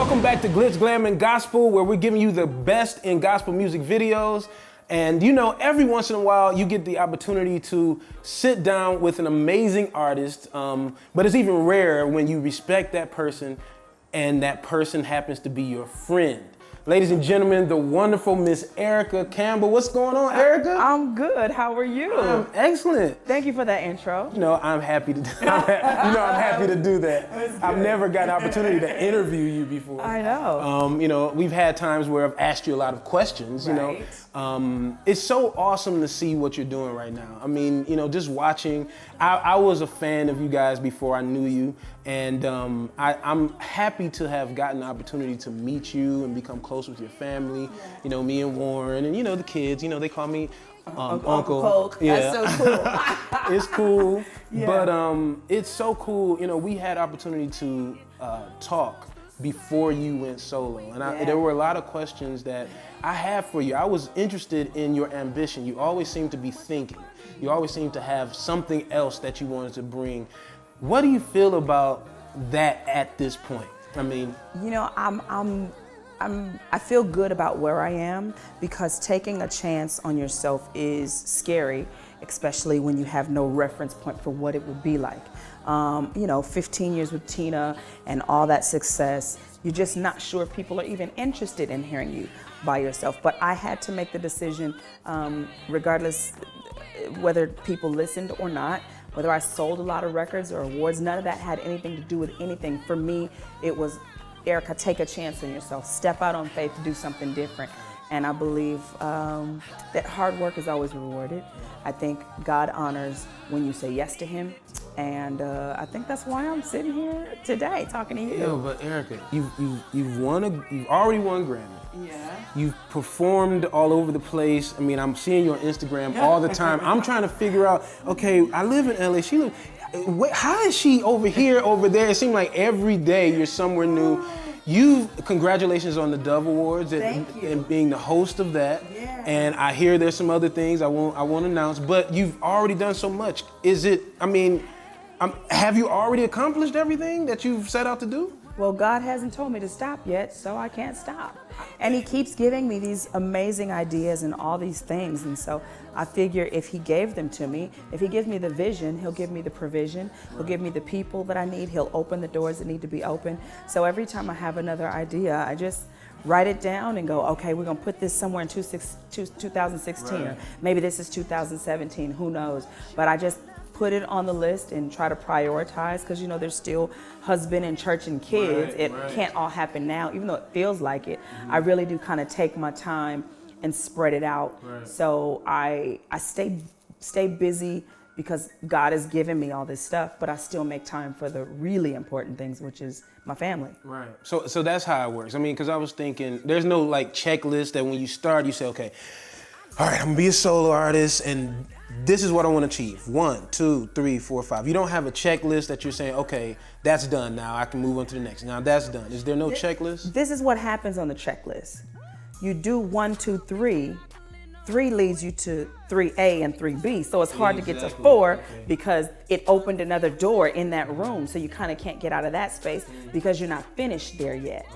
Welcome back to Glitz Glam and Gospel, where we're giving you the best in gospel music videos. And you know, every once in a while, you get the opportunity to sit down with an amazing artist, but it's even rarer when you respect that person and that person happens to be your friend. Ladies and gentlemen, the wonderful Miss Erica Campbell. What's going on, Erica? I'm good. How are you? I'm excellent. Thank you for that intro. You know, I'm happy to. I'm happy to do that. I've never got an opportunity to interview you before. I know. You know, we've had times where I've asked you a lot of questions. You know, it's so awesome to see what you're doing right now. I mean, you know, just watching. I was a fan of you guys before I knew you, and I'm happy to have gotten the opportunity to meet you and become close with your family. You know, me and Warren, and you know the kids. You know, they call me Uncle Polk. Yeah. That's so cool. It's cool, Yeah. but it's so cool. You know, we had opportunity to talk before you went solo, and there were a lot of questions that I have for you. I was interested in your ambition. You always seem to be thinking. You always seem to have something else that you wanted to bring. What do you feel about that at this point? I mean, You know, I feel good about where I am because taking a chance on yourself is scary, especially when you have no reference point for what it would be like. You know, 15 years with Tina and all that success, you're just not sure if people are even interested in hearing you by yourself. But I had to make the decision, regardless whether people listened or not, whether I sold a lot of records or awards, none of that had anything to do with anything. For me, it was, Erica, take a chance on yourself, step out on faith to do something different. And I believe that hard work is always rewarded. I think God honors when you say yes to Him. And I think that's why I'm sitting here today talking to you. yo, but Erica, you've already won Grammy. Yeah. You've performed all over the place. I mean, I'm seeing you on Instagram all the time. I'm trying to figure out, okay, I live in LA. How is she over here, over there? It seems like every day you're somewhere new. Congratulations on the Dove Awards and being the host of that. Yeah. And I hear there's some other things I won't announce, but you've already done so much. Have you already accomplished everything that you've set out to do? Well, God hasn't told me to stop yet, so I can't stop. And He keeps giving me these amazing ideas and all these things. And so I figure if He gave them to me, if He gives me the vision, He'll give me the provision. He'll give me the people that I need. He'll open the doors that need to be open. So every time I have another idea, I just write it down and go, okay, we're gonna put this somewhere in 2016. Or maybe this is 2017, who knows? But I just put it on the list and try to prioritize, because you know there's still husband and church and kids. It can't all happen now, even though it feels like it. I really do kind of take my time and spread it out. So I stay busy because God has given me all this stuff, but I still make time for the really important things, which is my family. Right. So that's how it works. I mean, because I was thinking, there's no like checklist that when you start, you say, okay, all right, I'm gonna be a solo artist and this is what I want to achieve. 1, 2, 3, 4, 5. You don't have a checklist that you're saying, okay, that's done now. I can move on to the next. Now that's done. Is there no checklist? This is what happens on the checklist. You do 1, 2, 3. 3 leads you to 3A and 3B. So it's hard to get to 4 because it opened another door in that room. So you kind of can't get out of that space because you're not finished there yet.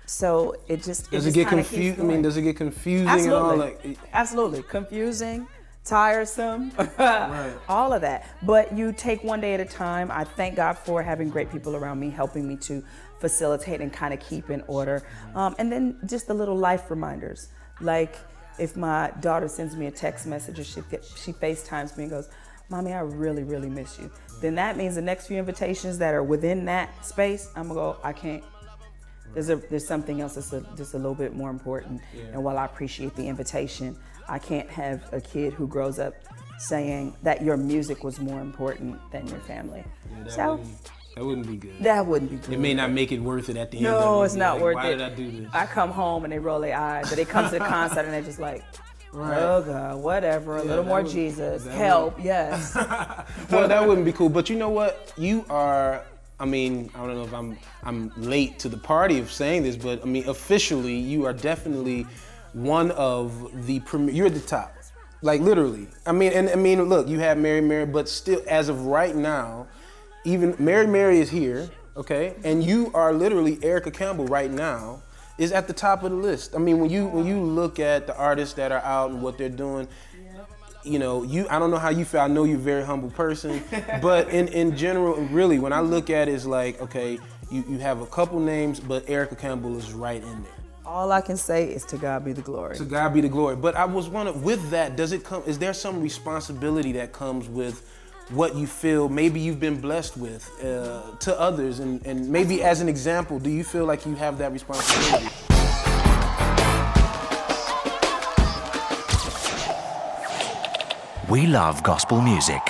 So it just does it get confusing? I mean, does it get confusing? Absolutely. And all? Absolutely. Confusing, tiresome, all of that. But you take one day at a time. I thank God for having great people around me, helping me to facilitate and kind of keep in order. And then just the little life reminders. Like if my daughter sends me a text message or she FaceTimes me and goes, Mommy, I really, really miss you. Then that means the next few invitations that are within that space, I'm gonna go, I can't. There's something else that's just a little bit more important. And while I appreciate the invitation, I can't have a kid who grows up saying that your music was more important than your family. That wouldn't be good. That wouldn't be good. It may not make it worth it at the end. No, it's not worth it. Why did I do this? I come home and they roll their eyes, or they come to the concert and they're just like, oh God, whatever, a little more Jesus, help, yes. Well, that wouldn't be cool. But you know what? You are, I mean, I don't know if I'm late to the party of saying this, but I mean, officially, you are definitely one of the premier. You're at the top, like literally. I mean, look, you have Mary, but still, as of right now, even Mary is here. okay? And you are literally Erica Campbell right now is at the top of the list. I mean, when you look at the artists that are out and what they're doing, you know, I don't know how you feel. I know you're a very humble person, but in general, really, when I look at it, it's like, okay, you have a couple names, but Erica Campbell is right in there. All I can say is to God be the glory. To God be the glory. But I was wondering, with that, is there some responsibility that comes with what you feel maybe you've been blessed with to others, and maybe as an example, do you feel like you have that responsibility? We love gospel music.